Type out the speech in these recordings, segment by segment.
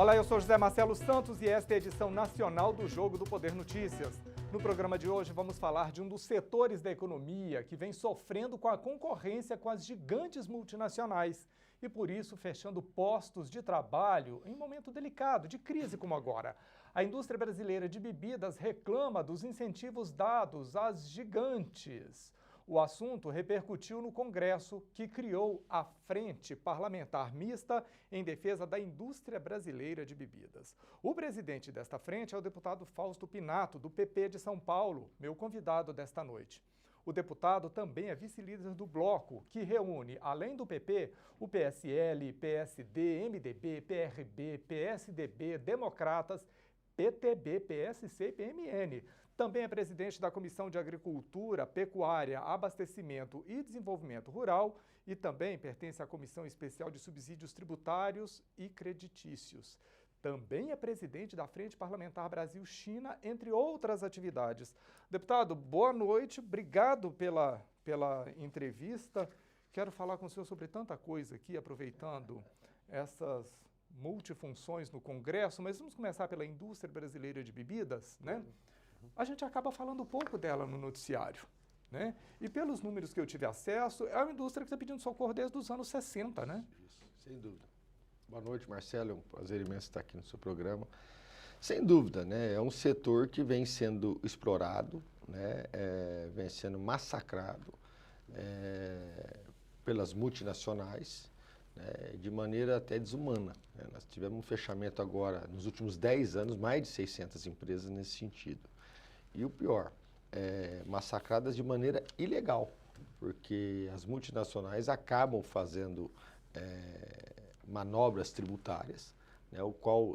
Olá, eu sou José Marcelo Santos e esta é a edição nacional do Jogo do Poder Notícias. No programa de hoje vamos falar de um dos setores da economia que vem sofrendo com a concorrência com as gigantes multinacionais e por isso fechando postos de trabalho em um momento delicado, de crise como agora. A indústria brasileira de bebidas reclama dos incentivos dados às gigantes. O assunto repercutiu no Congresso, que criou a Frente Parlamentar Mista em defesa da indústria brasileira de bebidas. O presidente desta frente é o deputado Fausto Pinato, do PP de São Paulo, meu convidado desta noite. O deputado também é vice-líder do bloco, que reúne, além do PP, o PSL, PSD, MDB, PRB, PSDB, Democratas, PTB, PSC e PMN. Também é presidente da Comissão de Agricultura, Pecuária, Abastecimento e Desenvolvimento Rural e também pertence à Comissão Especial de Subsídios Tributários e Creditícios. Também é presidente da Frente Parlamentar Brasil-China, entre outras atividades. Deputado, boa noite, obrigado pela entrevista. Quero falar com o senhor sobre tanta coisa aqui, aproveitando essas multifunções no Congresso, mas vamos começar pela indústria brasileira de bebidas, né? A gente acaba falando pouco dela no noticiário, né? E pelos números que eu tive acesso, é uma indústria que está pedindo socorro desde os anos 60, né? Isso, sem dúvida. Boa noite, Marcelo, é um prazer imenso estar aqui no seu programa. Sem dúvida, né? É um setor que vem sendo explorado, né? Vem sendo massacrado pelas multinacionais, né? De maneira até desumana, né? Nós tivemos um fechamento agora, nos últimos 10 anos, mais de 600 empresas nesse sentido. E o pior, massacradas de maneira ilegal, porque as multinacionais acabam fazendo manobras tributárias, né, o qual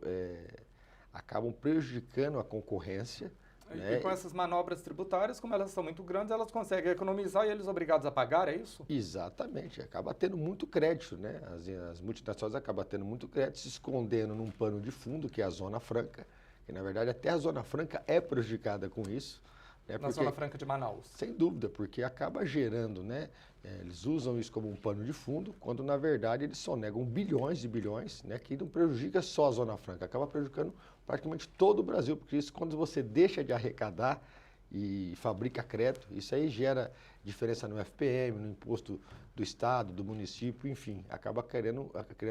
acabam prejudicando a concorrência. E com essas manobras tributárias, como elas são muito grandes, elas conseguem economizar e eles obrigados a pagar, é isso? Exatamente, acaba tendo muito crédito, né? As multinacionais acabam tendo muito crédito, se escondendo num pano de fundo, que é a Zona Franca, e na verdade até a Zona Franca é prejudicada com isso. Né? Na Zona Franca de Manaus. Sem dúvida, porque acaba gerando, né? Eles usam isso como um pano de fundo, quando na verdade eles sonegam bilhões e bilhões, né? Que não prejudica só a Zona Franca, acaba prejudicando praticamente todo o Brasil, porque isso quando você deixa de arrecadar e fabrica crédito, isso aí gera diferença no FPM, no imposto do estado, do município, enfim, acaba criando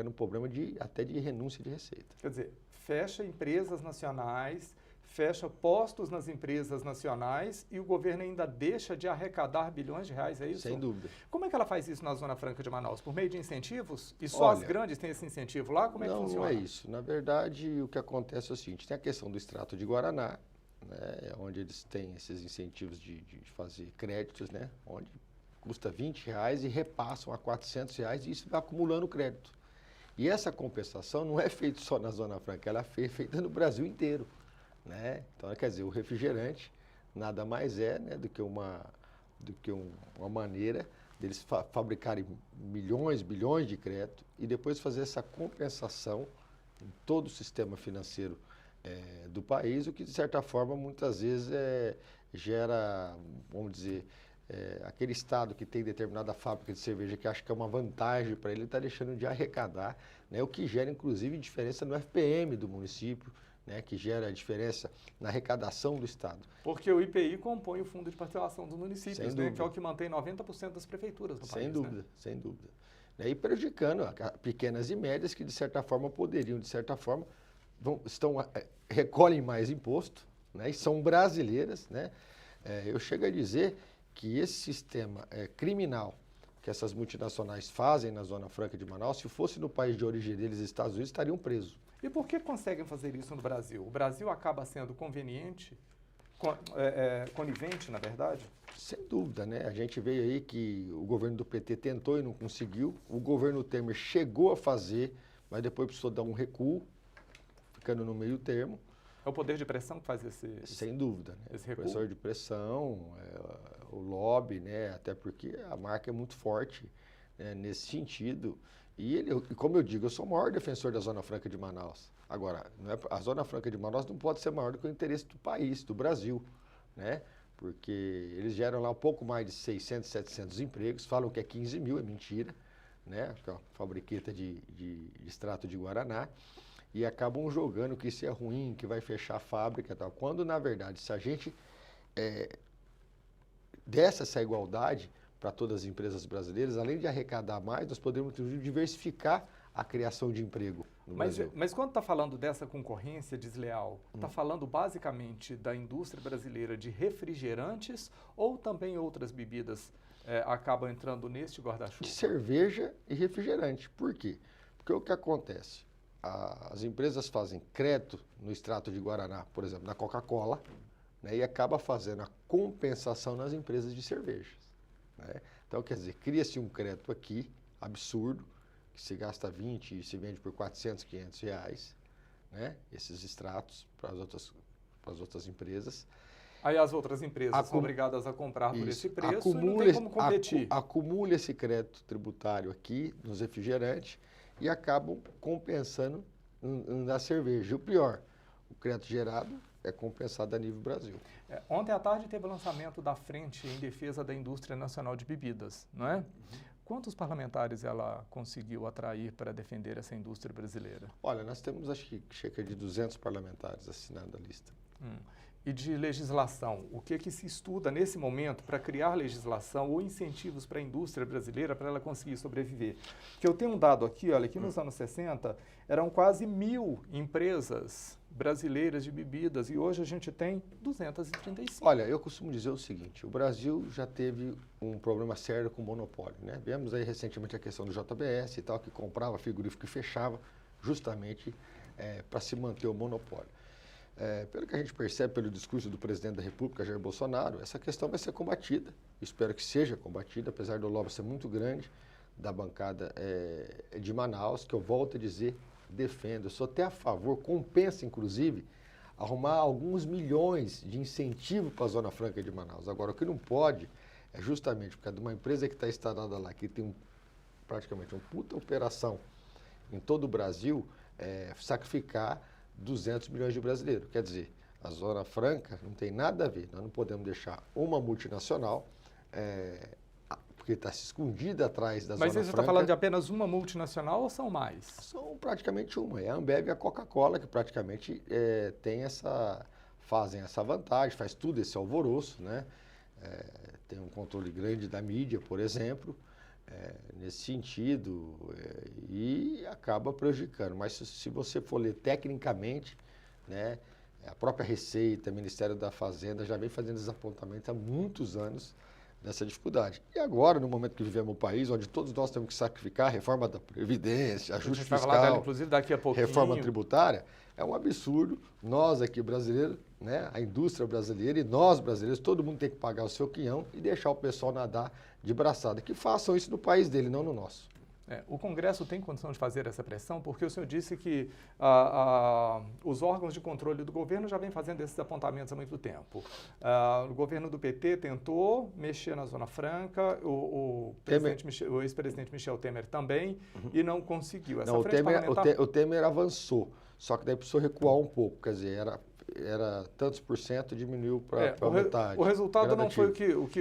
um problema até de renúncia de receita. Quer dizer, fecha empresas nacionais, fecha postos nas empresas nacionais e o governo ainda deixa de arrecadar bilhões de reais, é isso? Sem dúvida. Como é que ela faz isso na Zona Franca de Manaus? Por meio de incentivos? E só as grandes têm esse incentivo lá? Como é que funciona? Não é isso. Na verdade, o que acontece é o seguinte, tem a questão do extrato de Guaraná, né, onde eles têm esses incentivos de fazer créditos, né, onde custa R$20 e repassam a R$400 e isso vai acumulando crédito. E essa compensação não é feita só na Zona Franca, ela é feita no Brasil inteiro. Né? Então, quer dizer, o refrigerante nada mais é, né, do que uma maneira deles fabricarem milhões, bilhões de crédito e depois fazer essa compensação em todo o sistema financeiro do país, o que de certa forma muitas vezes gera, vamos dizer, aquele estado que tem determinada fábrica de cerveja que acha que é uma vantagem para ele, está deixando de arrecadar, né, o que gera inclusive diferença no FPM do município, né, que gera diferença na arrecadação do Estado. Porque o IPI compõe o Fundo de Participação dos Municípios, né, que é o que mantém 90% das prefeituras do país. Sem dúvida, né? Sem dúvida. E prejudicando pequenas e médias que, de certa forma, poderiam, de certa forma, recolhem mais imposto, né, e são brasileiras. Né? Eu chego a dizer que esse sistema criminal que essas multinacionais fazem na Zona Franca de Manaus, se fosse no país de origem deles, Estados Unidos, estariam presos. E por que conseguem fazer isso no Brasil? O Brasil acaba sendo conivente, na verdade? Sem dúvida, né? A gente veio aí que o governo do PT tentou e não conseguiu. O governo Temer chegou a fazer, mas depois precisou dar um recuo, ficando no meio termo. É o poder de pressão que faz esse... Sem dúvida, né? Esse recuo? O professor de pressão, o lobby, né? Até porque a marca é muito forte, né? Nesse sentido. E como eu digo, eu sou o maior defensor da Zona Franca de Manaus. Agora, a Zona Franca de Manaus não pode ser maior do que o interesse do país, do Brasil, né? Porque eles geram lá um pouco mais de 600, 700 empregos, falam que é 15 mil, é mentira, né? Que é uma fabriqueta de extrato de Guaraná. e acabam jogando que isso é ruim, que vai fechar a fábrica e tal. Quando, na verdade, se a gente desse essa igualdade para todas as empresas brasileiras, além de arrecadar mais, nós podemos diversificar a criação de emprego no Brasil. Mas quando está falando dessa concorrência desleal, está falando basicamente da indústria brasileira de refrigerantes ou também outras bebidas acabam entrando neste guarda-chuva? De cerveja e refrigerante. Por quê? Porque o que acontece? As empresas fazem crédito no extrato de Guaraná, por exemplo, na Coca-Cola, né, e acaba fazendo a compensação nas empresas de cervejas. Né? Então, quer dizer, cria-se um crédito aqui, absurdo, que se gasta 20 e se vende por 400, 500 reais, né? Esses extratos para as outras empresas. Aí as outras empresas são obrigadas a comprar por esse preço e não tem como competir. Acumula esse crédito tributário aqui nos refrigerantes e acabam compensando na cerveja. E o pior, o crédito gerado é compensado a nível Brasil. Ontem à tarde teve o lançamento da Frente em Defesa da Indústria Nacional de Bebidas, não é? Quantos parlamentares ela conseguiu atrair para defender essa indústria brasileira? Olha, nós temos acho que cerca de 200 parlamentares assinando a lista. E de legislação, o que se estuda nesse momento para criar legislação ou incentivos para a indústria brasileira para ela conseguir sobreviver? Porque eu tenho um dado aqui, olha, que nos anos 60 eram quase 1.000 empresas brasileiras de bebidas e hoje a gente tem 235. Olha, eu costumo dizer o seguinte, o Brasil já teve um problema sério com o monopólio, né? Vemos aí recentemente a questão do JBS e tal, que comprava frigorífico e fechava justamente para se manter o monopólio. Pelo que a gente percebe pelo discurso do presidente da República, Jair Bolsonaro, essa questão vai ser combatida. Espero que seja combatida, apesar do lobby ser muito grande da bancada de Manaus, que eu volto a dizer, defendo. Eu sou até a favor, compensa inclusive, arrumar alguns milhões de incentivo para a Zona Franca de Manaus. Agora, o que não pode é justamente por causa de uma empresa que está instalada lá, que tem praticamente uma puta operação em todo o Brasil, sacrificar 200 milhões de brasileiros. Quer dizer, a Zona Franca não tem nada a ver. Nós não podemos deixar uma multinacional, porque está se escondida atrás da Zona Franca. Mas você está falando de apenas uma multinacional ou são mais? São praticamente uma. É a Ambev e a Coca-Cola que praticamente fazem essa vantagem, faz tudo esse alvoroço, né? Tem um controle grande da mídia, por exemplo, nesse sentido, e acaba prejudicando. Mas se você for ler tecnicamente, né, a própria Receita, o Ministério da Fazenda já vem fazendo esses apontamentos há muitos anos dessa dificuldade. E agora, no momento que vivemos no país, onde todos nós temos que sacrificar a reforma da Previdência, ajuste fiscal, falar dela, inclusive, daqui a pouquinho. Reforma tributária, é um absurdo. Nós aqui brasileiros, né, a indústria brasileira e nós brasileiros, todo mundo tem que pagar o seu quinhão e deixar o pessoal nadar de braçada. Que façam isso no país dele, não no nosso. O Congresso tem condição de fazer essa pressão? Porque o senhor disse que os órgãos de controle do governo já vêm fazendo esses apontamentos há muito tempo. O governo do PT tentou mexer na Zona Franca, o ex-presidente Michel Temer também, e não conseguiu. O Temer avançou, só que daí precisou recuar um pouco, quer dizer, era tantos por cento, diminuiu para metade. O resultado não foi o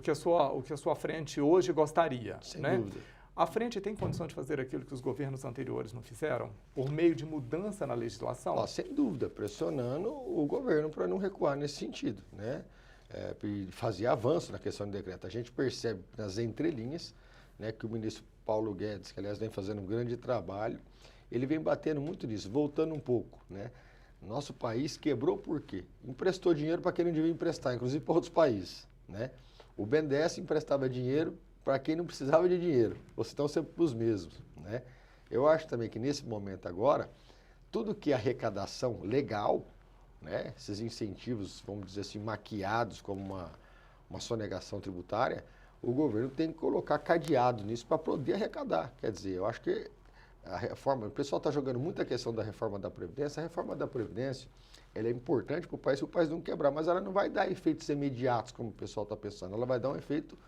que a sua frente hoje gostaria. Sem né? dúvida. A frente tem condição de fazer aquilo que os governos anteriores não fizeram? Por meio de mudança na legislação? Sem dúvida, pressionando o governo para não recuar nesse sentido, né? Fazer avanço na questão do decreto. A gente percebe nas entrelinhas, né, que o ministro Paulo Guedes, que aliás vem fazendo um grande trabalho, ele vem batendo muito nisso, voltando um pouco, né? Nosso país quebrou por quê? Emprestou dinheiro para quem não devia emprestar, inclusive para outros países, né? O BNDES emprestava dinheiro para quem não precisava de dinheiro, ou se estão sempre para os mesmos, né? Eu acho também que nesse momento agora, tudo que é arrecadação legal, né? Esses incentivos, vamos dizer assim, maquiados como uma sonegação tributária, o governo tem que colocar cadeado nisso para poder arrecadar. Quer dizer, eu acho que a reforma, o pessoal está jogando muita questão da reforma da Previdência. A reforma da Previdência, ela é importante para o país não quebrar, mas ela não vai dar efeitos imediatos, como o pessoal está pensando. Ela vai dar um efeito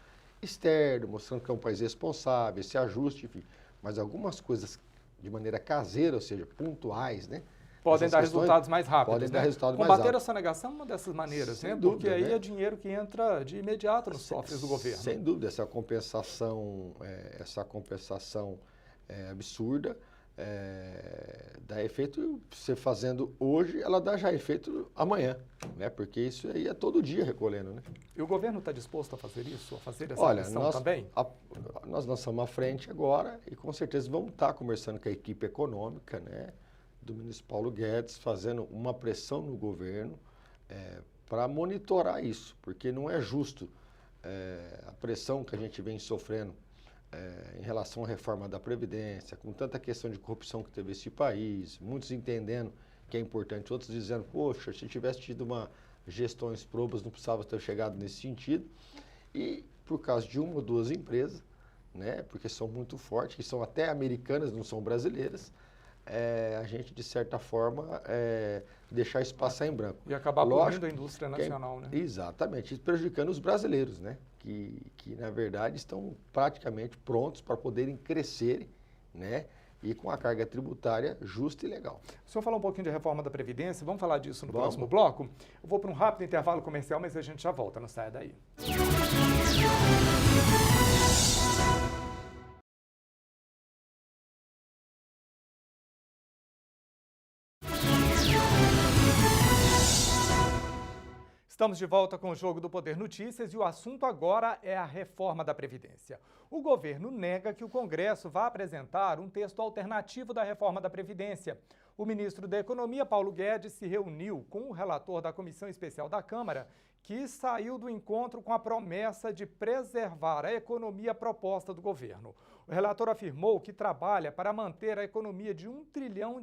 externo, mostrando que é um país responsável, esse ajuste, enfim. Mas algumas coisas de maneira caseira, ou seja, pontuais, né? Podem dar resultados mais rápidos. Podem dar resultados mais rápidos. rápidos. Combater a sonegação é uma dessas maneiras, Sem né? dúvida, porque aí né? é dinheiro que entra de imediato nos cofres do governo. Sem dúvida, essa compensação é absurda, dá efeito, você fazendo hoje, ela dá já efeito amanhã, né? Porque isso aí é todo dia recolhendo, né? E o governo está disposto a fazer isso, a fazer essa Olha, pressão também? nós lançamos à frente agora e com certeza vamos estar conversando com a equipe econômica, né, do ministro Paulo Guedes, fazendo uma pressão no governo para monitorar isso, porque não é justo a pressão que a gente vem sofrendo em relação à reforma da Previdência, com tanta questão de corrupção que teve esse país, muitos entendendo que é importante, outros dizendo, poxa, se tivesse tido uma gestões probas, não precisava ter chegado nesse sentido. E por causa de uma ou duas empresas, né, porque são muito fortes, que são até americanas, não são brasileiras, a gente, de certa forma, deixar isso passar em branco. E acabar poluindo a indústria nacional, né? Exatamente, prejudicando os brasileiros, né, que na verdade estão praticamente prontos para poderem crescer, né, e com a carga tributária justa e legal. O senhor falou um pouquinho de reforma da Previdência, vamos falar disso no próximo bloco? Eu vou para um rápido intervalo comercial, mas a gente já volta, não saia daí. Estamos de volta com o Jogo do Poder Notícias e o assunto agora é a reforma da Previdência. O governo nega que o Congresso vá apresentar um texto alternativo da reforma da Previdência. O ministro da Economia, Paulo Guedes, se reuniu com o relator da Comissão Especial da Câmara, que saiu do encontro com a promessa de preservar a economia proposta do governo. O relator afirmou que trabalha para manter a economia de R$1 trilhão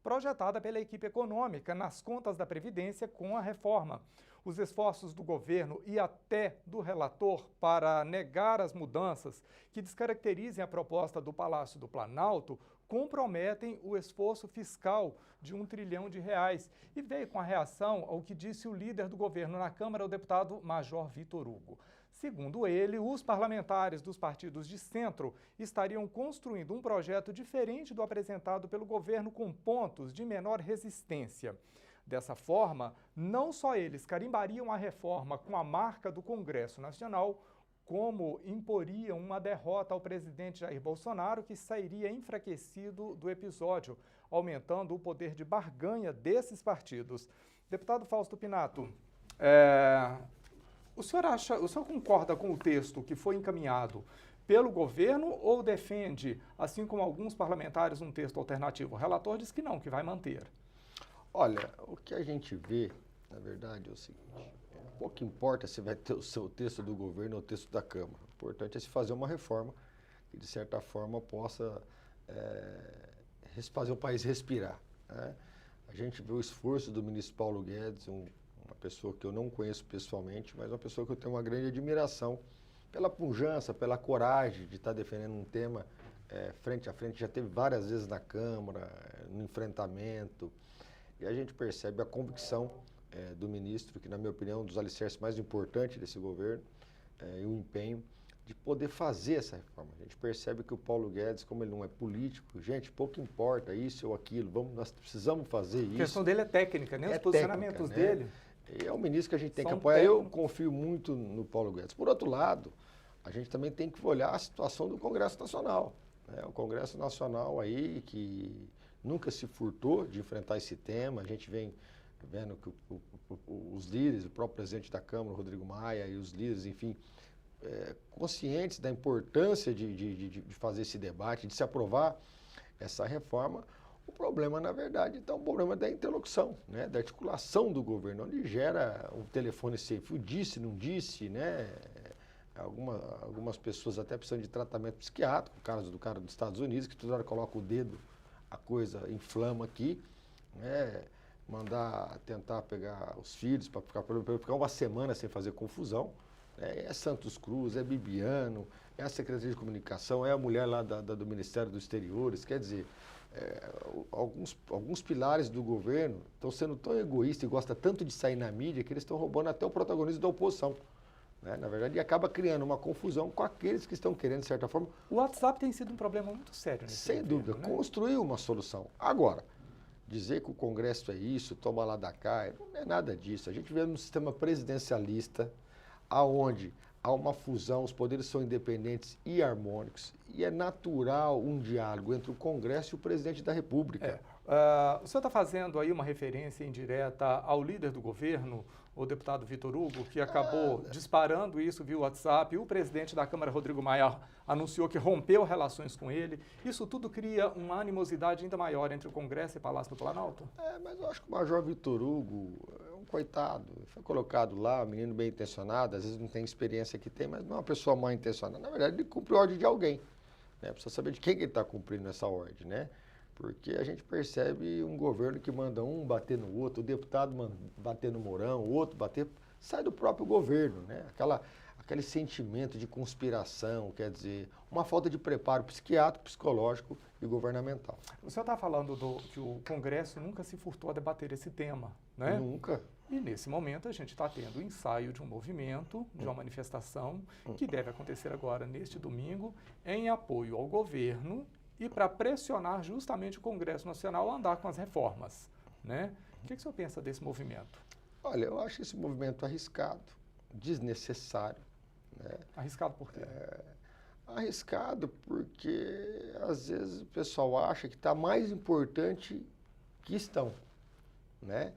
projetada pela equipe econômica nas contas da Previdência com a reforma. Os esforços do governo e até do relator para negar as mudanças que descaracterizem a proposta do Palácio do Planalto comprometem o esforço fiscal de R$1 trilhão e veio com a reação ao que disse o líder do governo na Câmara, o deputado Major Vitor Hugo. Segundo ele, os parlamentares dos partidos de centro estariam construindo um projeto diferente do apresentado pelo governo com pontos de menor resistência. Dessa forma, não só eles carimbariam a reforma com a marca do Congresso Nacional, como imporiam uma derrota ao presidente Jair Bolsonaro, que sairia enfraquecido do episódio, aumentando o poder de barganha desses partidos. Deputado Fausto Pinato, o senhor concorda com o texto que foi encaminhado pelo governo ou defende, assim como alguns parlamentares, um texto alternativo? O relator diz que não, que vai manter. Olha, o que a gente vê, na verdade, é o seguinte, pouco importa se vai ter o seu texto do governo ou o texto da Câmara. O importante é se fazer uma reforma que, de certa forma, possa fazer o país respirar, né? A gente vê o esforço do ministro Paulo Guedes, uma pessoa que eu não conheço pessoalmente, mas uma pessoa que eu tenho uma grande admiração pela pujança, pela coragem de estar defendendo um tema frente a frente. Já teve várias vezes na Câmara, no enfrentamento, e a gente percebe a convicção do ministro, que na minha opinião é um dos alicerces mais importantes desse governo, e o empenho de poder fazer essa reforma. A gente percebe que o Paulo Guedes, como ele não é político, gente, pouco importa isso ou aquilo, nós precisamos fazer isso. A questão dele é técnica, né? Os posicionamentos dele. É um ministro que a gente tem que apoiar. Eu confio muito no Paulo Guedes. Por outro lado, a gente também tem que olhar a situação do Congresso Nacional, né? O Congresso Nacional aí que nunca se furtou de enfrentar esse tema. A gente vem vendo que os líderes, o próprio presidente da Câmara, Rodrigo Maia, e os líderes, enfim, conscientes da importância de fazer esse debate, de se aprovar essa reforma. O problema, na verdade, então, o problema da interlocução, né, da articulação do governo, onde gera um telefone sem fio, disse, não disse, né? Algumas pessoas até precisam de tratamento psiquiátrico, o caso do cara dos Estados Unidos, que toda hora coloca o dedo, a coisa inflama aqui, né? Tentar pegar os filhos para ficar uma semana sem fazer confusão. É Santos Cruz, é Bibiano, é a Secretaria de Comunicação, é a mulher lá do Ministério dos Exteriores. Quer dizer, alguns pilares do governo estão sendo tão egoístas e gostam tanto de sair na mídia que eles estão roubando até o protagonismo da oposição, né? Na verdade, e acaba criando uma confusão com aqueles que estão querendo, de certa forma... O WhatsApp tem sido um problema muito sério nesse Sem governo, dúvida, né? Construir uma solução. Agora, dizer que o Congresso é isso, toma lá da cá, não é nada disso. A gente vê um sistema presidencialista, aonde há uma fusão, os poderes são independentes e harmônicos, e é natural um diálogo entre o Congresso e o presidente da República. O senhor está fazendo aí uma referência indireta ao líder do governo, o deputado Vitor Hugo, que acabou disparando isso via WhatsApp, e o presidente da Câmara, Rodrigo Maia, anunciou que rompeu relações com ele. Isso tudo cria uma animosidade ainda maior entre o Congresso e o Palácio do Planalto? Mas eu acho que o Major Vitor Hugo é um coitado, foi colocado lá, um menino bem intencionado, às vezes não tem experiência que tem, mas não é uma pessoa mal intencionada. Na verdade, ele cumpre ordem de alguém, né? Precisa saber de quem que ele está cumprindo essa ordem, né? Porque a gente percebe um governo que manda um bater no outro, o deputado bater no Mourão, o outro bater, sai do próprio governo, né? Aquele sentimento de conspiração, quer dizer, uma falta de preparo psiquiátrico, psicológico e governamental. O senhor está falando que o Congresso nunca se furtou a debater esse tema, né? Nunca. E nesse momento a gente está tendo o ensaio de um movimento, de uma manifestação, que deve acontecer agora neste domingo, em apoio ao governo e para pressionar justamente o Congresso Nacional a andar com as reformas, né? O que o senhor pensa desse movimento? Olha, eu acho esse movimento arriscado, desnecessário, né? Arriscado por quê? Arriscado porque, às vezes, o pessoal acha que está mais importante que estão, né?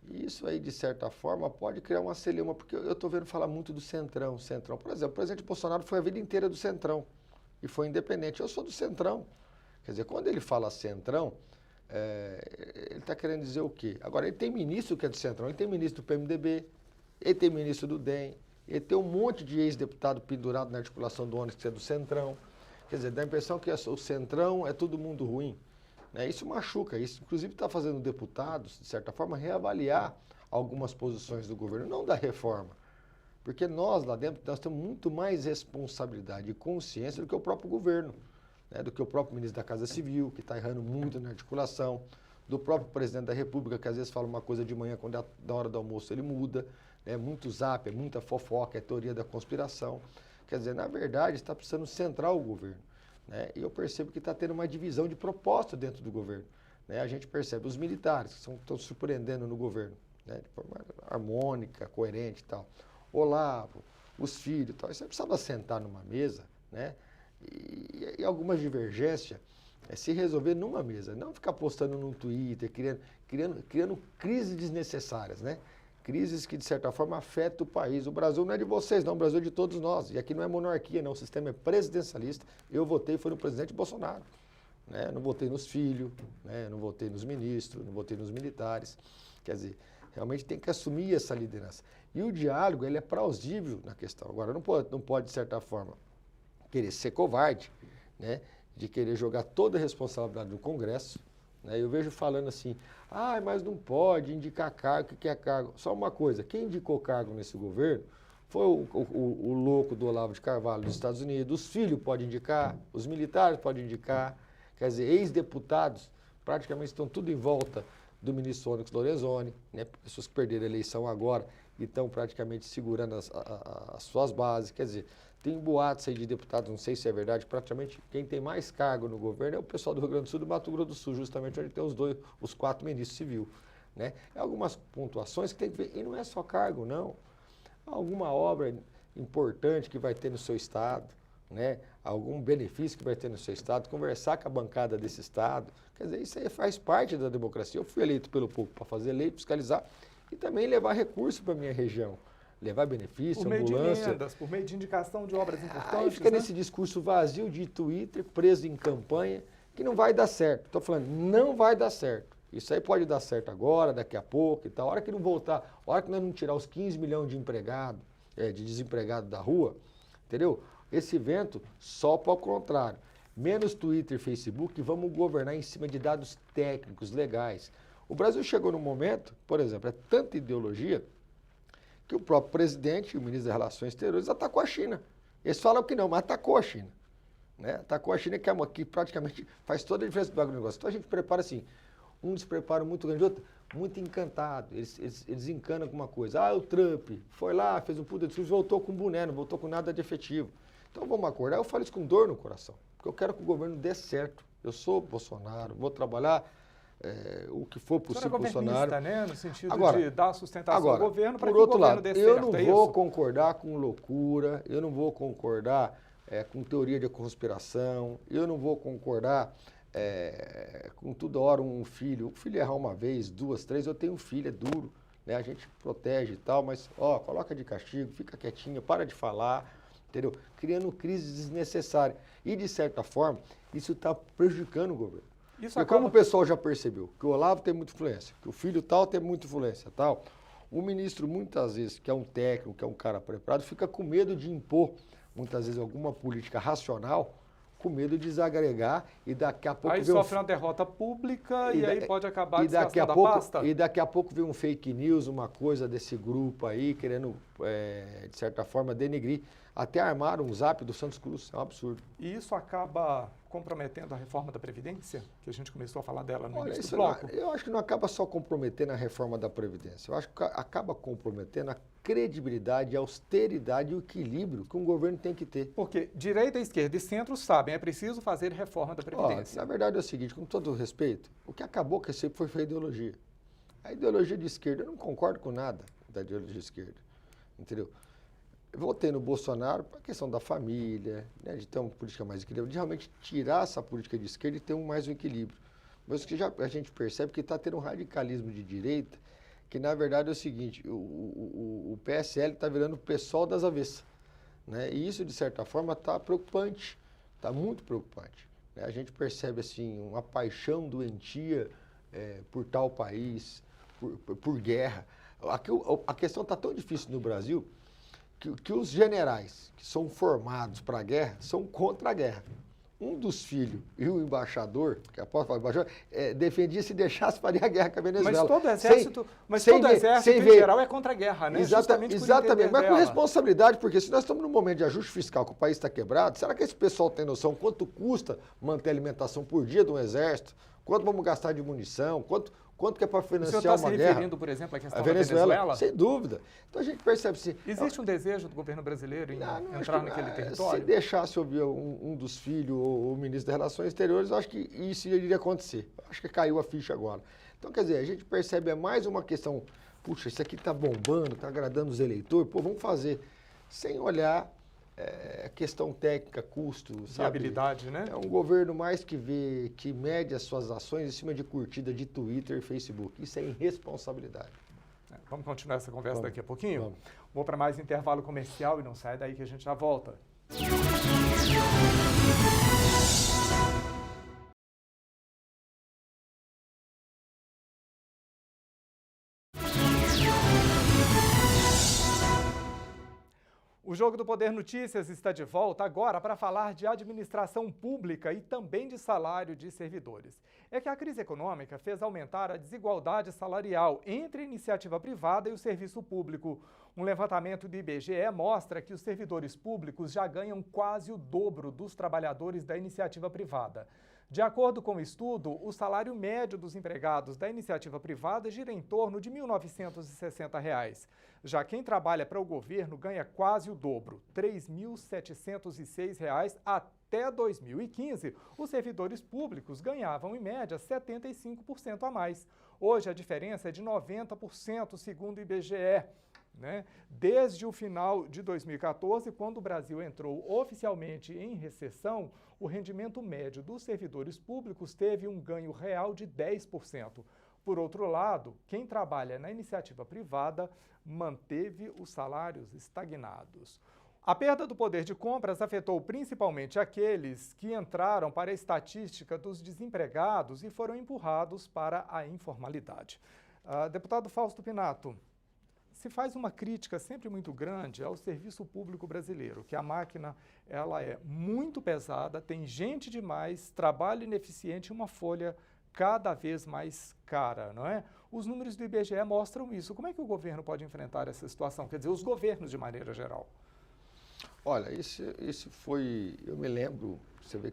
E isso aí, de certa forma, pode criar uma celeuma, porque eu estou vendo falar muito do Centrão. Por exemplo, o presidente Bolsonaro foi a vida inteira do Centrão e foi independente. Eu sou do Centrão. Quer dizer, quando ele fala Centrão, ele está querendo dizer o quê? Agora, ele tem ministro que é do Centrão, ele tem ministro do PMDB, ele tem ministro do DEM, ele tem um monte de ex-deputado pendurado na articulação do ônibus que é do Centrão. Quer dizer, dá a impressão que o Centrão é todo mundo ruim, né? Isso machuca, isso inclusive está fazendo deputados, de certa forma, reavaliar algumas posições do governo, não da reforma. Porque nós, lá dentro, nós temos muito mais responsabilidade e consciência do que o próprio governo, né? Do que o próprio ministro da Casa Civil, que está errando muito na articulação, do próprio presidente da República, que às vezes fala uma coisa de manhã, quando é da hora do almoço ele muda, né? Muito zap, é muita fofoca, é teoria da conspiração. Quer dizer, na verdade, está precisando centrar o governo, né? E eu percebo que está tendo uma divisão de propósito dentro do governo, né? A gente percebe os militares, que estão surpreendendo no governo, né? De forma harmônica, coerente e tal. Olavo, os filhos e tal. Você precisava sentar numa mesa, né? E algumas divergências se resolver numa mesa, não ficar postando no Twitter, criando crises desnecessárias, né? Crises que, de certa forma, afetam o país. O Brasil não é de vocês, não, o Brasil é de todos nós. E aqui não é monarquia, não, o sistema é presidencialista. Eu votei, foi no presidente Bolsonaro, né? Não votei nos filhos, né? Não votei nos ministros, não votei nos militares. Quer dizer, realmente tem que assumir essa liderança. E o diálogo, ele é plausível na questão. Agora, não pode de certa forma, querer ser covarde, né? De querer jogar toda a responsabilidade no Congresso, né? Eu vejo falando assim, mas não pode indicar cargo, o que é cargo? Só uma coisa, quem indicou cargo nesse governo foi o louco do Olavo de Carvalho dos Estados Unidos, os filhos podem indicar, os militares podem indicar, quer dizer, ex-deputados praticamente estão tudo em volta do ministro Onyx Lorenzoni, né? Pessoas que perderam a eleição agora e estão praticamente segurando as suas bases, quer dizer, tem boatos aí de deputados, não sei se é verdade, praticamente quem tem mais cargo no governo é o pessoal do Rio Grande do Sul e do Mato Grosso do Sul, justamente onde tem os 4 ministros civis, né? É algumas pontuações que tem que ver, e não é só cargo, não. Alguma obra importante que vai ter no seu estado, né? Algum benefício que vai ter no seu estado, conversar com a bancada desse estado, quer dizer, isso aí faz parte da democracia. Eu fui eleito pelo povo para fazer lei, fiscalizar e também levar recursos para a minha região. Levar benefício, por meio ambulância. De emendas, por meio de indicação de obras importantes. Aí fica né? Nesse discurso vazio de Twitter, preso em campanha, que não vai dar certo. Estou falando, não vai dar certo. Isso aí pode dar certo agora, daqui a pouco e tal. A hora que não voltar, a hora que nós não tirar os 15 milhões de desempregados da rua, entendeu? Esse vento sopra ao contrário. Menos Twitter e Facebook, vamos governar em cima de dados técnicos, legais. O Brasil chegou num momento, por exemplo, é tanta ideologia que o próprio presidente e o ministro das Relações Exteriores atacou a China. Eles falam que não, mas atacou a China, né? Atacou a China, que praticamente faz toda a diferença do agronegócio. Então a gente prepara assim, um despreparo muito grande, outro muito encantado. Eles encanam com uma coisa. O Trump foi lá, fez um puta discurso, voltou com boné, não voltou com nada de efetivo. Então vamos acordar. Eu falo isso com dor no coração, porque eu quero que o governo dê certo. Eu sou Bolsonaro, vou trabalhar o que for possível para o Bolsonaro. Né? No sentido agora, de dar sustentação ao governo para que por outro o governo lado, dê eu certo, não vou concordar com loucura, eu não vou concordar com teoria de conspiração, eu não vou concordar com toda hora o filho errar uma vez, duas, três, eu tenho um filho, é duro, né? A gente protege e tal, mas coloca de castigo, fica quietinho, para de falar, entendeu? Criando crises desnecessárias. E, de certa forma, isso está prejudicando o governo. Porque como o pessoal já percebeu que o Olavo tem muita influência, que o filho tal tem muita influência tal, o ministro, muitas vezes, que é um técnico, que é um cara preparado, fica com medo de impor, muitas vezes, alguma política racional, com medo de desagregar e daqui a pouco... Aí sofre uma derrota pública e aí pode acabar desgastando a pasta. E daqui a pouco vem um fake news, uma coisa desse grupo aí, querendo, de certa forma, denegrir. Até armaram um zap do Santos Cruz, é um absurdo. E isso acaba comprometendo a reforma da Previdência, que a gente começou a falar dela no início do bloco? Eu acho que não acaba só comprometendo a reforma da Previdência, eu acho que acaba comprometendo a credibilidade, a austeridade e o equilíbrio que um governo tem que ter. Porque direita, esquerda e centro sabem, é preciso fazer reforma da Previdência. Na verdade é o seguinte, com todo respeito, o que acabou com isso foi a ideologia. A ideologia de esquerda, eu não concordo com nada da ideologia de esquerda, entendeu? Eu votei no Bolsonaro para a questão da família, né, de ter uma política mais equilibrada, de realmente tirar essa política de esquerda e ter mais um equilíbrio. Mas que a gente percebe que está tendo um radicalismo de direita, que na verdade é o seguinte, o PSL está virando o PSOL das avessas. Né, e isso, de certa forma, está preocupante, está muito preocupante. Né, a gente percebe assim, uma paixão doentia por tal país, por guerra. A questão está tão difícil no Brasil, que os generais que são formados para a guerra são contra a guerra. Um dos filhos e o embaixador, que após falar embaixador, defendia se deixasse faria a guerra com a Venezuela. Mas todo exército em geral é contra a guerra, né? Exatamente, mas com responsabilidade, porque se nós estamos num momento de ajuste fiscal, que o país está quebrado, será que esse pessoal tem noção quanto custa manter a alimentação por dia de um exército? Quanto vamos gastar de munição? Quanto que é para financiar uma guerra? O senhor está se referindo, por exemplo, à questão da Venezuela? Sem dúvida. Então a gente percebe se... Existe um desejo do governo brasileiro em entrar naquele território? Se deixasse ouvir um dos filhos ou o ministro das Relações Exteriores, eu acho que isso iria acontecer. Eu acho que caiu a ficha agora. Então, quer dizer, a gente percebe mais uma questão, puxa, isso aqui está bombando, está agradando os eleitores, vamos fazer, sem olhar questão técnica, custo, viabilidade, né? É um governo mais que mede as suas ações em cima de curtida de Twitter e Facebook. Isso é irresponsabilidade. Vamos continuar essa conversa daqui a pouquinho? Vamos. Vou para mais intervalo comercial e não sai daí que a gente já volta. O Jogo do Poder Notícias está de volta agora para falar de administração pública e também de salário de servidores. É que a crise econômica fez aumentar a desigualdade salarial entre a iniciativa privada e o serviço público. Um levantamento do IBGE mostra que os servidores públicos já ganham quase o dobro dos trabalhadores da iniciativa privada. De acordo com o estudo, o salário médio dos empregados da iniciativa privada gira em torno de R$ 1.960. Já quem trabalha para o governo ganha quase o dobro, R$ 3.706 até 2015. Os servidores públicos ganhavam, em média, 75% a mais. Hoje, a diferença é de 90%, segundo o IBGE. Desde o final de 2014, quando o Brasil entrou oficialmente em recessão, o rendimento médio dos servidores públicos teve um ganho real de 10%. Por outro lado, quem trabalha na iniciativa privada manteve os salários estagnados. A perda do poder de compras afetou principalmente aqueles que entraram para a estatística dos desempregados e foram empurrados para a informalidade. Deputado Fausto Pinato, se faz uma crítica sempre muito grande ao serviço público brasileiro, que a máquina ela é muito pesada, tem gente demais, trabalho ineficiente e uma folha cada vez mais cara, não é? Os números do IBGE mostram isso. Como é que o governo pode enfrentar essa situação? Quer dizer, os governos de maneira geral. Olha, isso foi, eu me lembro, você vê,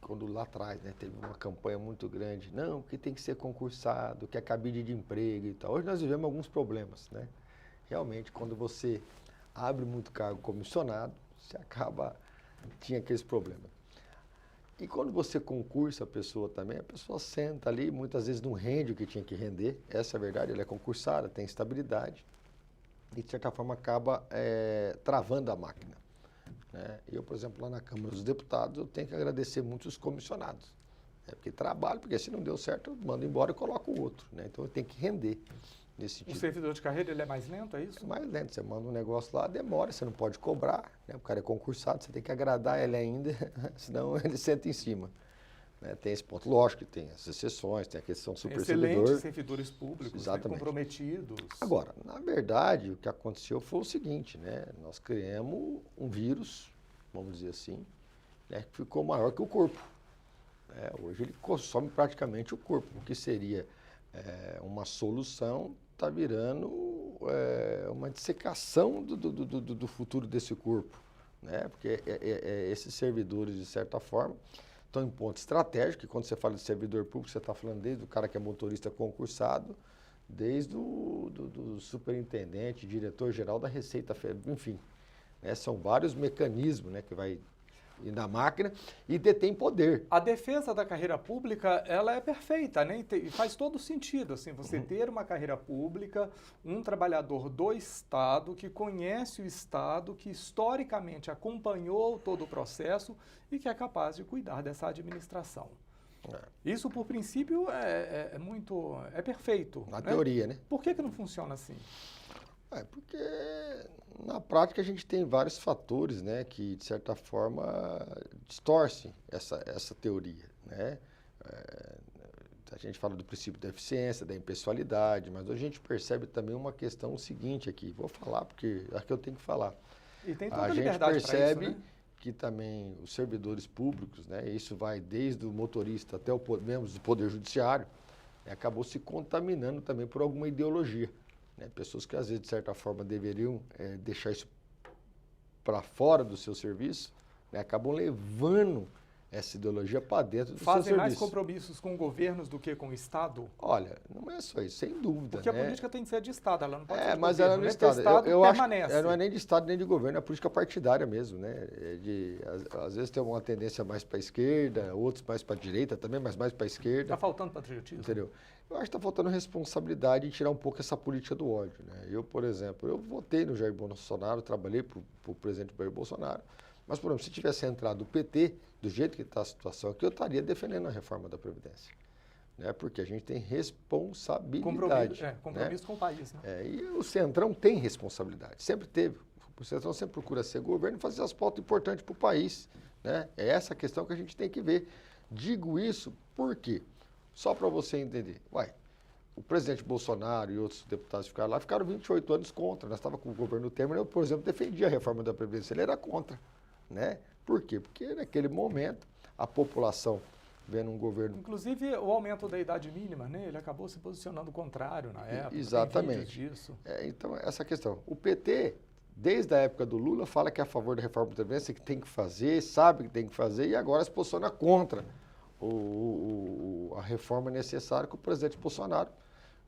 quando lá atrás, né, teve uma campanha muito grande, não, que tem que ser concursado, que é cabide de emprego e tal. Hoje nós vivemos alguns problemas, né? Realmente, quando você abre muito cargo comissionado, você tinha aqueles problemas. E quando você concursa a pessoa senta ali, muitas vezes não rende o que tinha que render, essa é a verdade, ela é concursada, tem estabilidade, e de certa forma acaba travando a máquina. Né? Eu, por exemplo, lá na Câmara dos Deputados, eu tenho que agradecer muito os comissionados, né? Porque trabalho, porque se não deu certo, eu mando embora e coloco o outro. Né? Então eu tenho que render nesse sentido. O servidor de carreira ele é mais lento, é isso? É mais lento, você manda um negócio lá, demora, você não pode cobrar, né? O cara é concursado, você tem que agradar ele ainda, senão ele senta em cima. Né? Tem esse ponto, lógico que tem as exceções, tem a questão super servidor. Excelentes servidores públicos, né, comprometidos. Agora, na verdade, o que aconteceu foi o seguinte, né? Nós criamos um vírus, vamos dizer assim, né, que ficou maior que o corpo. Hoje ele consome praticamente o corpo, o que seria uma solução, está virando uma dissecação do futuro desse corpo. Né? Porque esses servidores, de certa forma, estão em ponto estratégico, e quando você fala de servidor público, você está falando desde o cara que é motorista concursado, desde do superintendente, diretor-geral da Receita Federal, enfim. Né? São vários mecanismos, né, que vai ir na máquina e detém poder. A defesa da carreira pública, ela é perfeita, né? E faz todo sentido, assim, você ter uma carreira pública, um trabalhador do Estado, que conhece o Estado, que historicamente acompanhou todo o processo e que é capaz de cuidar dessa administração. Isso, por princípio, é perfeito. Na teoria, né? Por que não funciona assim? Porque na prática a gente tem vários fatores, né, que de certa forma distorcem essa teoria, né? A gente fala do princípio da eficiência, da impessoalidade, mas a gente percebe também uma questão seguinte aqui, vou falar porque é que eu tenho que falar. E tem toda a gente liberdade percebe pra isso, né? que também os servidores públicos, né, isso vai desde o motorista até membros do Poder Judiciário, acabou se contaminando também por alguma ideologia. Né? Pessoas que às vezes, de certa forma, deveriam deixar isso para fora do seu serviço, né? Acabam levando essa ideologia para dentro do seu serviço. Fazem mais compromissos com governos do que com o Estado? Olha, não é só isso, sem dúvida. Porque né? A política tem que ser de Estado, ela não pode ser de mas governo. ela no né? Estado. O Estado eu permanece. acho, não é nem de Estado nem de governo, é política partidária mesmo. Né? Às vezes tem uma tendência mais para a esquerda, outros mais para a direita também, mas mais para a esquerda. Está faltando patriotismo? Entendeu? Eu acho que está faltando responsabilidade em tirar um pouco essa política do ódio. Né? Eu, por exemplo, eu votei no Jair Bolsonaro, trabalhei para o presidente Jair Bolsonaro, mas, por exemplo, se tivesse entrado o PT, do jeito que está a situação aqui, eu estaria defendendo a reforma da Previdência. Né? Porque a gente tem responsabilidade. Compromisso com o país. Né? E o Centrão tem responsabilidade, sempre teve. O Centrão sempre procura ser governo e fazer as pautas importantes para o país. Né? É essa a questão que a gente tem que ver. Digo isso por quê? Só para você entender. O presidente Bolsonaro e outros deputados que ficaram lá, ficaram 28 anos contra. Nós estávamos com o governo Temer, eu, por exemplo, defendia a reforma da Previdência, ele era contra. Né? Por quê? Porque naquele momento a população vendo um governo... Inclusive o aumento da idade mínima, né? Ele acabou se posicionando contrário na época. Exatamente. Tem vídeos disso. Então, essa questão. O PT, desde a época do Lula, fala que é a favor da reforma da Previdência, que tem que fazer, sabe que tem que fazer, e agora se posiciona contra a reforma necessária que o presidente Bolsonaro,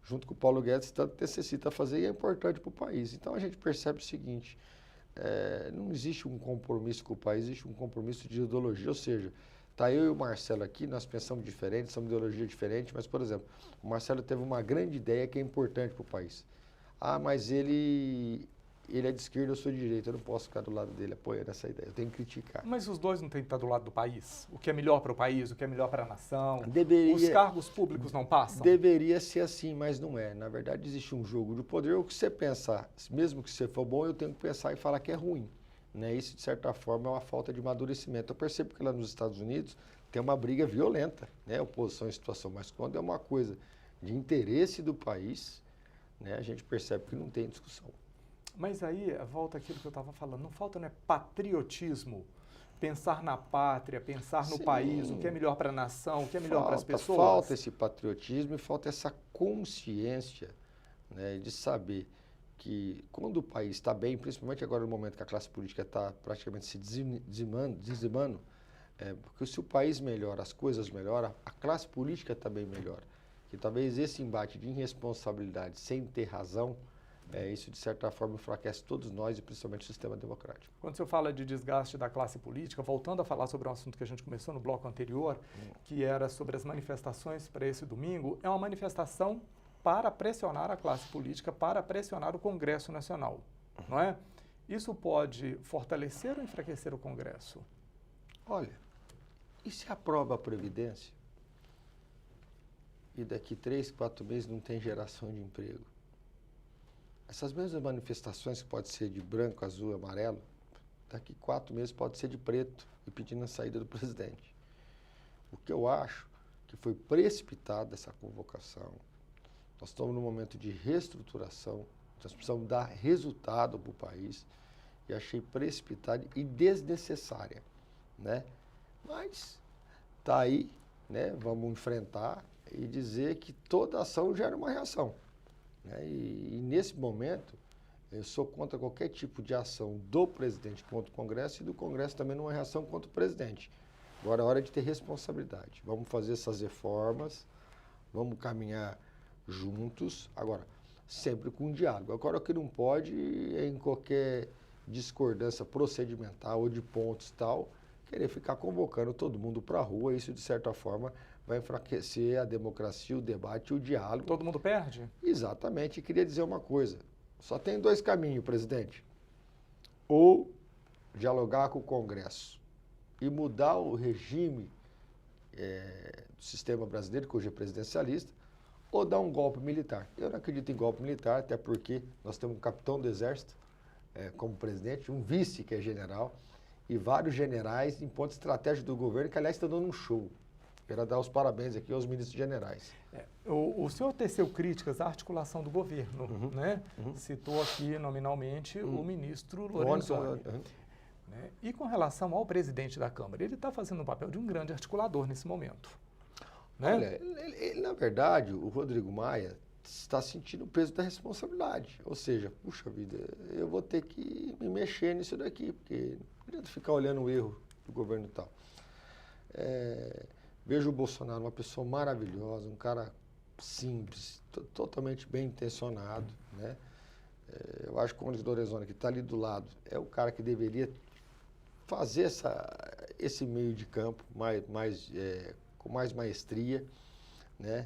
junto com o Paulo Guedes, tanto necessita fazer e é importante para o país. Então a gente percebe o seguinte, não existe um compromisso com o país, existe um compromisso de ideologia, ou seja, tá eu e o Marcelo aqui, nós pensamos diferente, somos de ideologia diferente, mas, por exemplo, o Marcelo teve uma grande ideia que é importante para o país. Mas ele é de esquerda, eu sou de direita, eu não posso ficar do lado dele apoiando essa ideia, eu tenho que criticar. Mas os dois não têm que estar do lado do país? O que é melhor para o país, o que é melhor para a nação? Os cargos públicos não passam? Deveria ser assim, mas não é. Na verdade, existe um jogo de poder, o que você pensar, mesmo que você for bom, eu tenho que pensar e falar que é ruim. Né? Isso, de certa forma, é uma falta de amadurecimento. Eu percebo que lá nos Estados Unidos tem uma briga violenta, né? Oposição em situação, mas quando é uma coisa de interesse do país, né, a gente percebe que não tem discussão. Mas aí, volta aquilo que eu estava falando, não falta, né, patriotismo, pensar na pátria, pensar no país, o que é melhor para a nação, o que é melhor para as pessoas? Falta esse patriotismo e falta essa consciência, né, de saber que quando o país está bem, principalmente agora no momento que a classe política está praticamente se dizimando, porque se o país melhora, as coisas melhoram, a classe política também melhora. E talvez esse embate de irresponsabilidade sem ter razão, isso, de certa forma, enfraquece todos nós e principalmente o sistema democrático. Quando o senhor fala de desgaste da classe política, voltando a falar sobre um assunto que a gente começou no bloco anterior, que era sobre as manifestações para esse domingo, é uma manifestação para pressionar a classe política, para pressionar o Congresso Nacional, não é? Isso pode fortalecer ou enfraquecer o Congresso? Olha, e se aprova a Previdência e daqui 3, 4 meses não tem geração de emprego? Essas mesmas manifestações, que pode ser de branco, azul, amarelo, daqui 4 meses pode ser de preto e pedindo a saída do presidente. O que eu acho que foi precipitada essa convocação. Nós estamos num momento de reestruturação, nós precisamos dar resultado para o país, e achei precipitada e desnecessária, né? Mas está aí, né? Vamos enfrentar e dizer que toda ação gera uma reação, né? E nesse momento, eu sou contra qualquer tipo de ação do presidente contra o Congresso e do Congresso também numa reação contra o presidente. Agora é hora de ter responsabilidade. Vamos fazer essas reformas, vamos caminhar juntos, agora, sempre com diálogo. Agora, o que não pode é, em qualquer discordância procedimental ou de pontos e tal, querer ficar convocando todo mundo para a rua. Isso, de certa forma, vai enfraquecer a democracia, o debate e o diálogo. Todo mundo perde? Exatamente. E queria dizer uma coisa, só tem 2 caminhos, presidente. Ou dialogar com o Congresso e mudar o regime do sistema brasileiro, que hoje é presidencialista, ou dar um golpe militar. Eu não acredito em golpe militar, até porque nós temos um capitão do Exército como presidente, um vice que é general, e vários generais em pontos estratégicos do governo, que aliás estão dando um show. Quero dar os parabéns aqui aos ministros generais. O senhor teceu críticas à articulação do governo, né? Citou aqui nominalmente o ministro Lorenzoni. Né? E com relação ao presidente da Câmara, ele está fazendo o papel de um grande articulador nesse momento. Né? Olha, ele, na verdade, o Rodrigo Maia está sentindo o peso da responsabilidade. Ou seja, puxa vida, eu vou ter que me mexer nisso daqui, porque não adianta ficar olhando o erro do governo e tal. Vejo o Bolsonaro uma pessoa maravilhosa, um cara simples, totalmente bem intencionado, né? Eu acho que o Onyx Lorenzoni, que está ali do lado, é o cara que deveria fazer esse meio de campo com mais maestria, né?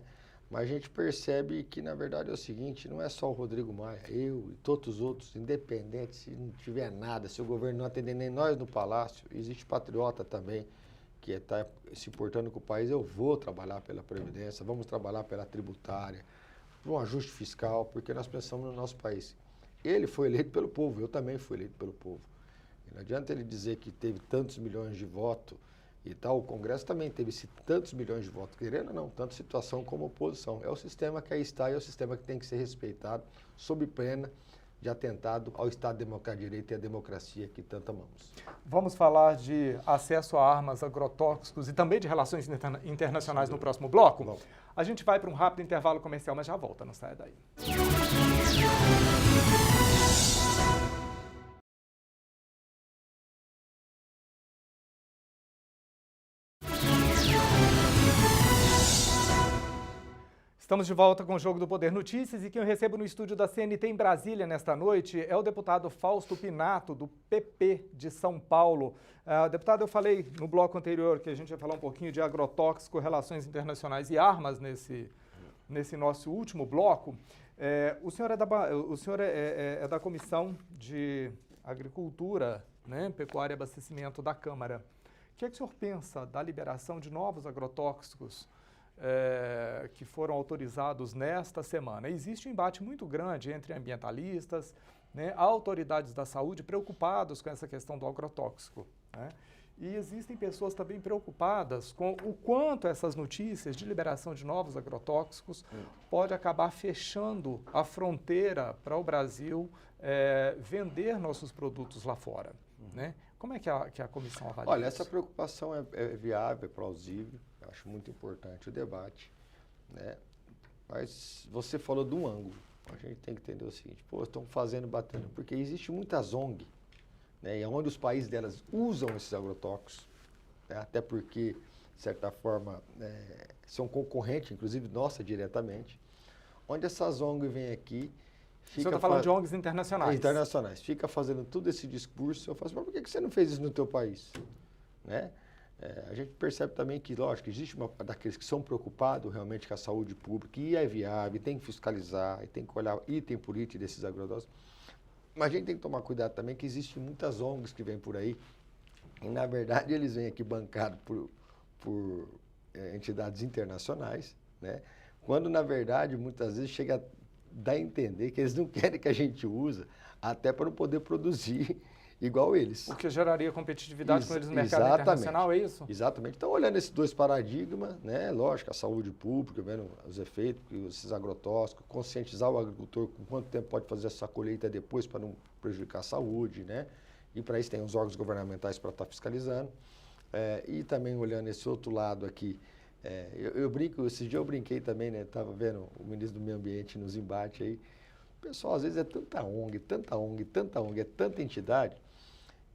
Mas a gente percebe que, na verdade, é o seguinte, não é só o Rodrigo Maia, eu e todos os outros, independentes, se não tiver nada, se o governo não atender nem nós no Palácio, existe patriota também, que está se importando com o país. Eu vou trabalhar pela Previdência, vamos trabalhar pela tributária, por um ajuste fiscal, porque nós pensamos no nosso país. Ele foi eleito pelo povo, eu também fui eleito pelo povo. E não adianta ele dizer que teve tantos milhões de votos e tal, o Congresso também teve tantos milhões de votos, querendo ou não, tanto situação como oposição. É o sistema que aí está e é o sistema que tem que ser respeitado, sob pena de atentado ao Estado Democrático de Direito e à democracia que tanto amamos. Vamos falar de acesso a armas, agrotóxicos e também de relações internacionais no próximo bloco? Vamos. A gente vai para um rápido intervalo comercial, mas já volta, não saia daí. Estamos de volta com o Jogo do Poder Notícias e quem eu recebo no estúdio da CNT em Brasília nesta noite é o deputado Fausto Pinato, do PP de São Paulo. Deputado, eu falei no bloco anterior que a gente ia falar um pouquinho de agrotóxico, relações internacionais e armas nesse nosso último bloco. O senhor é da Comissão de Agricultura, né, Pecuária e Abastecimento da Câmara. O que é que o senhor pensa da liberação de novos agrotóxicos que foram autorizados nesta semana? Existe um embate muito grande entre ambientalistas, né, autoridades da saúde preocupados com essa questão do agrotóxico, né? E existem pessoas também preocupadas com o quanto essas notícias de liberação de novos agrotóxicos pode acabar fechando a fronteira para o Brasil vender nossos produtos lá fora, né? Como é que a comissão avalia Olha, isso? essa preocupação é viável, é plausível. Acho muito importante o debate, né? Mas você falou de um ângulo. A gente tem que entender o seguinte, estão batendo, porque existe muitas ONG, né? E onde os países delas usam esses agrotóxicos, né? Até porque, de certa forma, são concorrentes, inclusive nossa, diretamente, onde essas ONG vêm aqui, Você está falando de ONGs internacionais. Internacionais. Fica fazendo todo esse discurso. Eu falo assim, mas por que você não fez isso no teu país? Né? A gente percebe também que, lógico, existe uma daqueles que são preocupados realmente com a saúde pública e é viável, tem que fiscalizar, e tem que olhar item por item desses agronegócios. Mas a gente tem que tomar cuidado também que existem muitas ONGs que vêm por aí e, na verdade, eles vêm aqui bancados por entidades internacionais, né? Quando, na verdade, muitas vezes chega a dar a entender que eles não querem que a gente use até para não poder produzir igual eles. O que geraria competitividade com eles no mercado exatamente, internacional, é isso? Exatamente. Então, olhando esses dois paradigmas, né, lógico, a saúde pública, vendo os efeitos, esses agrotóxicos, conscientizar o agricultor com quanto tempo pode fazer essa colheita depois para não prejudicar a saúde, né? E para isso tem os órgãos governamentais para estar fiscalizando. E também olhando esse outro lado aqui, eu brinco, esse dia eu brinquei também, né? Estava vendo o ministro do Meio Ambiente nos embates aí. O pessoal, às vezes, é tanta ONG, é tanta entidade,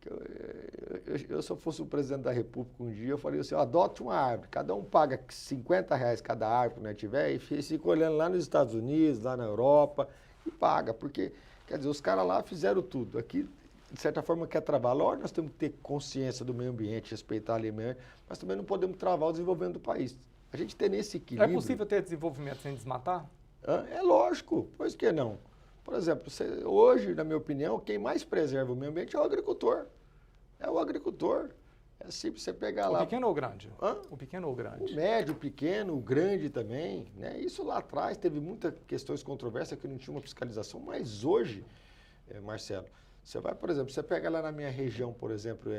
que se eu fosse o presidente da República um dia, eu faria assim, adote uma árvore, cada um paga R$50 cada árvore que não tiver, e fica olhando lá nos Estados Unidos, lá na Europa, e paga, porque, quer dizer, os caras lá fizeram tudo. Aqui, de certa forma, quer travar. Lógico, nós temos que ter consciência do meio ambiente, respeitar a lei ambiente, mas também não podemos travar o desenvolvimento do país. A gente tem nesse equilíbrio... É possível ter desenvolvimento sem desmatar? É lógico, pois que não. Por exemplo, hoje, na minha opinião, quem mais preserva o meio ambiente é o agricultor. É o agricultor. É simples você pegar lá... O pequeno ou o grande? Hã? O pequeno ou o grande? O médio, o pequeno, o grande também. Né? Isso lá atrás teve muitas questões controversas que não tinha uma fiscalização, mas hoje, Marcelo, você vai, por exemplo, você pega lá na minha região, por exemplo,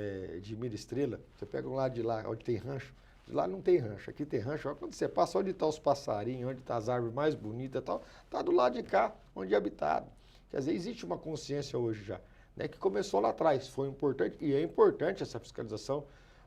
de Mira Estrela, você pega um lado de lá, onde tem rancho, de lá não tem rancho, aqui tem rancho. Olha, quando você passa, onde estão os passarinhos, onde estão as árvores mais bonitas e tal, está do lado de cá, onde é habitado. Quer dizer, existe uma consciência hoje já, né, que começou lá atrás, foi importante, e é importante essa fiscalização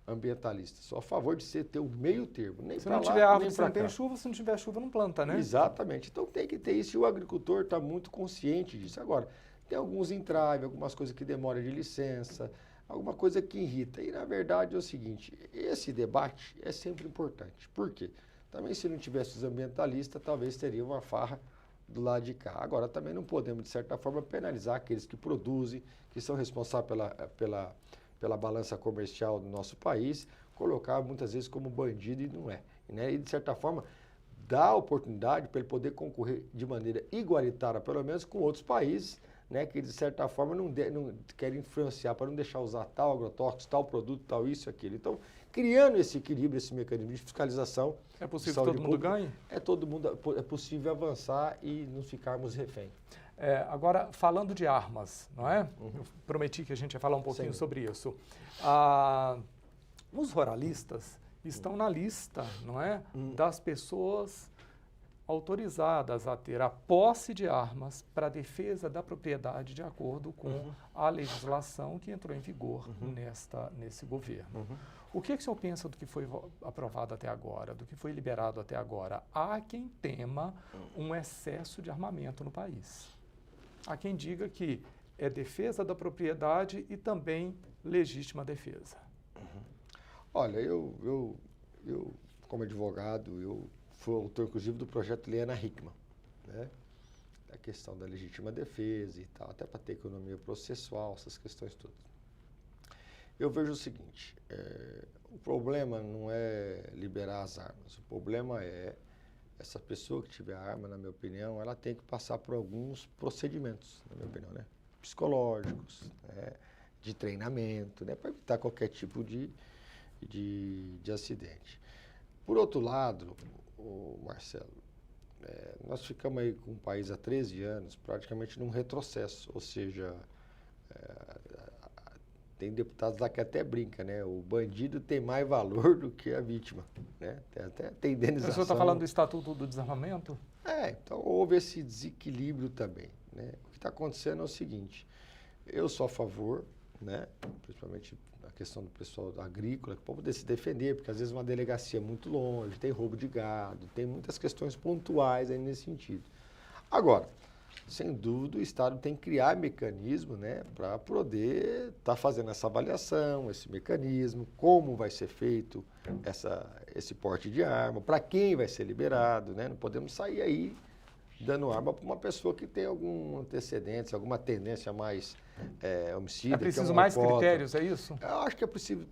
ambientalista. Sou a favor de você ter o meio termo. Nem se não tiver árvore, se não tem chuva, se não tiver chuva, não planta, né? Exatamente. Então tem que ter isso, e o agricultor está muito consciente disso. Agora, tem alguns entraves, algumas coisas que demoram de licença, alguma coisa que irrita. E, na verdade, é o seguinte, esse debate é sempre importante. Por quê? Também, se não tivesse os ambientalistas, talvez teria uma farra do lado de cá. Agora, também não podemos, de certa forma, penalizar aqueles que produzem, que são responsáveis pela balança comercial do nosso país, colocar, muitas vezes, como bandido e não é. Né? E, de certa forma, dar oportunidade para ele poder concorrer de maneira igualitária, pelo menos, com outros países, né, que de certa forma não querem influenciar para não deixar usar tal agrotóxico, tal produto, tal isso, aquilo. Então, criando esse equilíbrio, esse mecanismo de fiscalização... É possível que todo mundo ganhe? É possível avançar e não ficarmos refém. Agora, falando de armas, não é? Uhum. Eu prometi que a gente ia falar um pouquinho sobre isso. Os ruralistas estão na lista, não é? Das pessoas autorizadas a ter a posse de armas para a defesa da propriedade de acordo com a legislação que entrou em vigor nesse governo. O que o senhor pensa do que foi aprovado até agora, do que foi liberado até agora? Há quem tema um excesso de armamento no país. Há quem diga que é defesa da propriedade e também legítima defesa. Olha, eu como advogado, eu fui autor, inclusive, do projeto de lei Ana Hickman, né? A questão da legítima defesa e tal, até para ter economia processual, essas questões todas. Eu vejo o seguinte, o problema não é liberar as armas, o problema é essa pessoa que tiver arma, na minha opinião, ela tem que passar por alguns procedimentos, na minha opinião, né? Psicológicos, né? De treinamento, né? Para evitar qualquer tipo de acidente. Por outro lado, Marcelo, nós ficamos aí com o país há 13 anos praticamente num retrocesso, ou seja, tem deputados lá que até brinca, né? O bandido tem mais valor do que a vítima, né? Tem indenização. O senhor está falando do Estatuto do Desarmamento? Então houve esse desequilíbrio também, né? O que está acontecendo é o seguinte, eu sou a favor, né? Principalmente a questão do pessoal agrícola, para poder se defender, porque às vezes uma delegacia é muito longe, tem roubo de gado, tem muitas questões pontuais aí nesse sentido. Agora, sem dúvida, o Estado tem que criar mecanismo, né, para poder estar fazendo essa avaliação, esse mecanismo, como vai ser feito esse porte de arma, para quem vai ser liberado, né? Não podemos sair aí dando arma para uma pessoa que tem algum antecedente, alguma tendência mais homicida. É preciso mais critérios, é isso? Eu acho que é preciso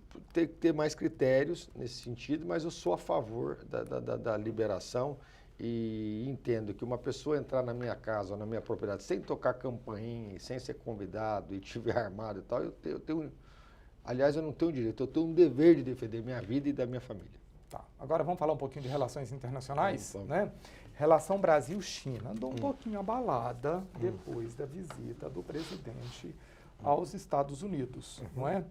ter mais critérios nesse sentido, mas eu sou a favor da liberação e entendo que uma pessoa entrar na minha casa ou na minha propriedade sem tocar campainha, sem ser convidado e estiver armado e tal, eu tenho... Aliás, eu não tenho direito, eu tenho um dever de defender minha vida e da minha família. Tá. Agora vamos falar um pouquinho de relações internacionais, Vamos. né? Relação Brasil-China andou um pouquinho abalada depois da visita do presidente aos Estados Unidos, não é?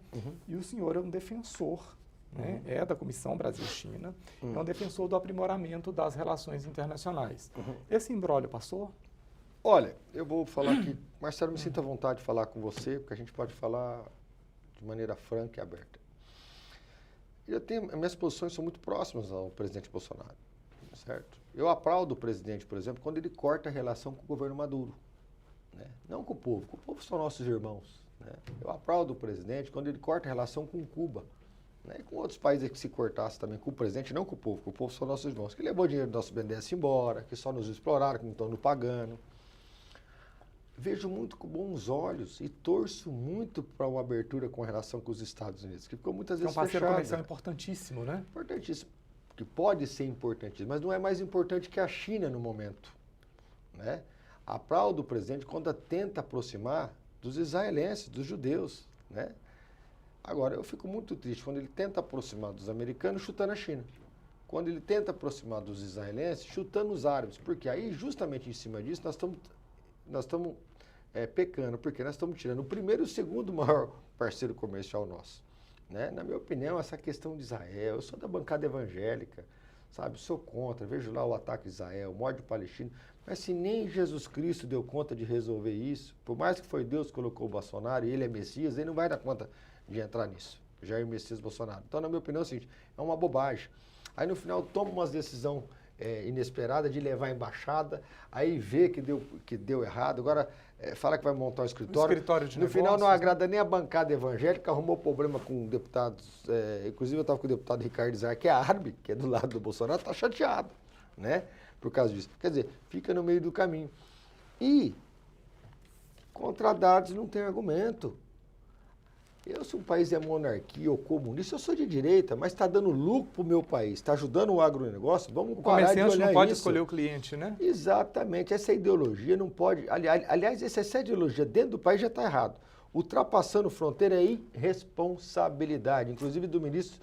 E o senhor é um defensor, né? É da Comissão Brasil-China, é um defensor do aprimoramento das relações internacionais. Esse imbróglio passou? Olha, eu vou falar aqui, Marcelo, me sinta à vontade de falar com você, porque a gente pode falar de maneira franca e aberta. Minhas posições são muito próximas ao presidente Bolsonaro, certo? Eu aplaudo o presidente, por exemplo, quando ele corta a relação com o governo Maduro, né? Não com o povo são nossos irmãos, né? Eu aplaudo o presidente quando ele corta a relação com Cuba, né? E com outros países que se cortasse também com o presidente, não com o povo são nossos irmãos, que levou dinheiro do nosso BNDES embora, que só nos exploraram, que não estão nos pagando. Vejo muito com bons olhos e torço muito para uma abertura com relação com os Estados Unidos, que ficou muitas vezes fechada. É um parceiro comercial importantíssimo, né? Importantíssimo, que pode ser importantíssimo, mas não é mais importante que a China no momento, né? Aplaudo o presidente quando tenta aproximar dos israelenses, dos judeus, né? Agora, eu fico muito triste quando ele tenta aproximar dos americanos chutando a China. Quando ele tenta aproximar dos israelenses chutando os árabes, porque aí, justamente em cima disso, nós estamos pecando, porque nós estamos tirando o primeiro e o segundo maior parceiro comercial nosso, né? Na minha opinião, essa questão de Israel, eu sou da bancada evangélica, sabe? Sou contra, vejo lá o ataque a Israel, o morte palestino, mas se nem Jesus Cristo deu conta de resolver isso, por mais que foi Deus que colocou o Bolsonaro e ele é Messias, ele não vai dar conta de entrar nisso, Jair Messias Bolsonaro. Então, na minha opinião, é o seguinte, é uma bobagem. Aí, no final, toma uma decisão inesperada de levar a embaixada, aí vê que deu errado, agora fala que vai montar um escritório. No final não agrada nem a bancada evangélica, arrumou problema com deputados, inclusive eu estava com o deputado Ricardo Zar, que é árabe, que é do lado do Bolsonaro, está chateado, né, por causa disso. Quer dizer, fica no meio do caminho. E contra dados não tem argumento. Se um país é monarquia ou comunista, eu sou de direita, mas está dando lucro para o meu país, está ajudando o agronegócio, vamos parar de olhar isso. O comerciante não pode escolher o cliente, né? Exatamente, essa ideologia não pode... Aliás, essa ideologia dentro do país já está errado. Ultrapassando fronteira é irresponsabilidade, inclusive do ministro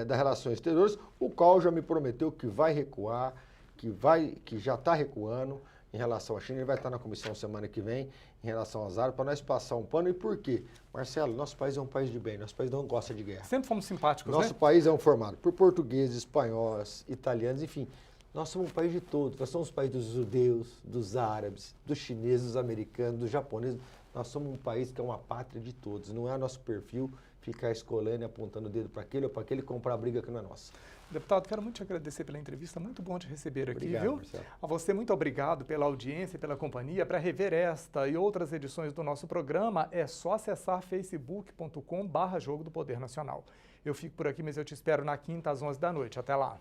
das Relações Exteriores, o qual já me prometeu que vai recuar, que já está recuando em relação à China, ele vai estar na comissão semana que vem, em relação às áreas, para nós passar um pano. E por quê? Marcelo, nosso país é um país de bem, nosso país não gosta de guerra. Sempre fomos simpáticos, Nosso país é formado por portugueses, espanhóis, italianos, enfim. Nós somos um país de todos. Nós somos um país dos judeus, dos árabes, dos chineses, dos americanos, dos japoneses. Nós somos um país que é uma pátria de todos. Não é nosso perfil ficar escolhendo e apontando o dedo para aquele ou para aquele e comprar a briga que não é nossa. Deputado, quero muito te agradecer pela entrevista, muito bom te receber aqui, obrigado, viu? Marcelo. A você, muito obrigado pela audiência e pela companhia. Para rever esta e outras edições do nosso programa, é só acessar facebook.com/Jogo do Poder Nacional. Eu fico por aqui, mas eu te espero na quinta às 11 da noite. Até lá.